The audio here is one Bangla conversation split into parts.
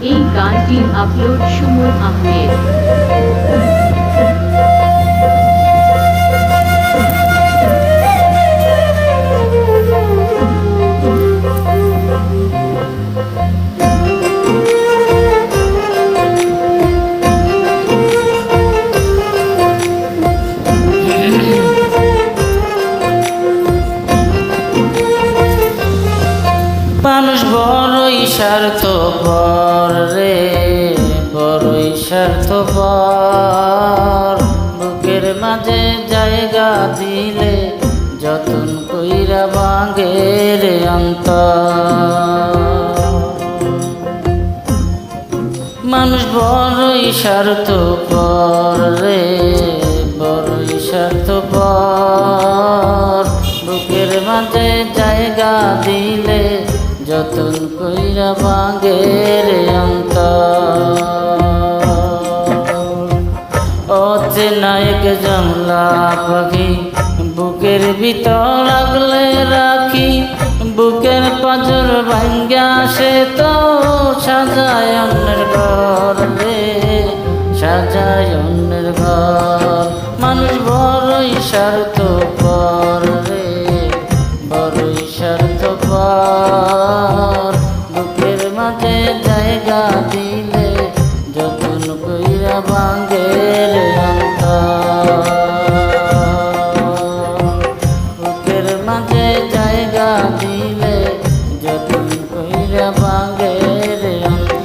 এই গানটির আপলোড সুমন আহমেদ। মানুষ বড়ই স্বার্থপর রে, বড়ই স্বার্থপর। বুকের মাঝে জায়গা দিলে যতন কইরা ভাঙে রে অন্তর। মানুষ বড়ই স্বার্থপর রে, বড়ই স্বার্থপর। বুকের মাঝে জায়গা দিলে যতন কইরা ভাঙে রে অন্তর। অচেনা এক জংলা পাখি বুকের ভিতর রাখলে রাখি, বুকের পাঁজর ভাঙ্গা সে তো সাজায় অন্যের ঘর রে, সাজায় অন্যের ঘর। মানুষ বড়ই স্বার্থপর রে, বড়ই স্বার্থপর। বুকের মাঝে জায়গা দিলে যতন কইরা ভাঙে রে অন্তর। বুকের মাঝে জায়গা দিলে যতন কইরা ভাঙে রে অন্তর।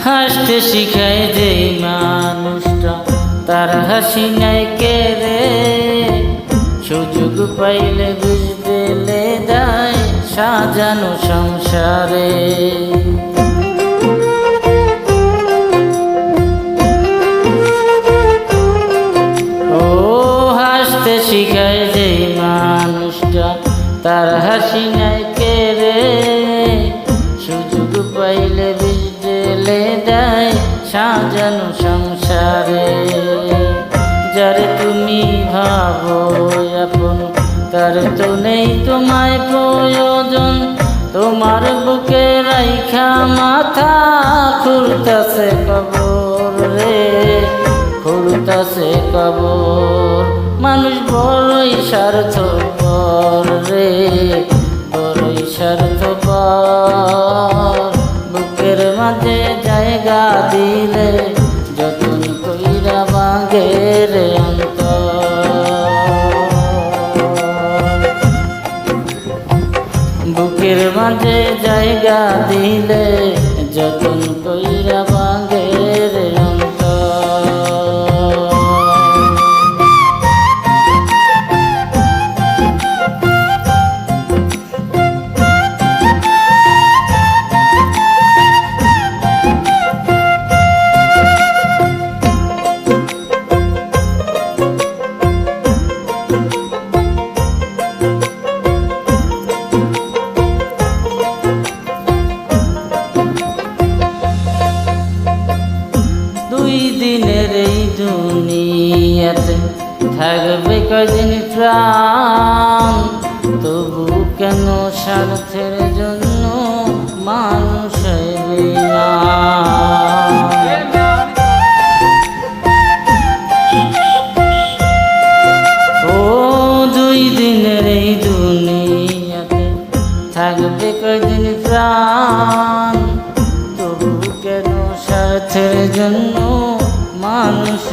হাসতে শিখায় যে মানুষটা তার হাসি নাই কে রে, সুযোগ পাইলে বুঝ দিলে যায় সাজানো সংসারে। ও হাসতে শিখায় যে মানুষটা তার হাসি নাই কে রে, সুযোগ পাইলে বুঝ দিলে যায় সাজানো সংসারে। যারে তুমি ভাবো আপন তার তো নেই তোমায় প্রয়োজন, তোমার বুকে রাইখা মাথা খুলতাছে কবর রে, খুলতাছে কবর। মানুষ বড়ই স্বার্থপর রে, বড়ই স্বার্থপর। বুকের মাঝে জায়গা দিলে যতন কইরা ভাঙে রে অন্তর। বুকের মাঝে জায়গা দিলে যতন কইরা ভাঙে রে অন্তর। দুই দিনের এই দুনিয়াতে থাকবে কয়দিন প্রাণ, তবু কেন স্বার্থের জন্য মানুষ ও দুই দিনের এই দুনিয়াতে থাকবে কয়দিন প্রাণ, তবু কেন স্বার্থের জন্য মানুষ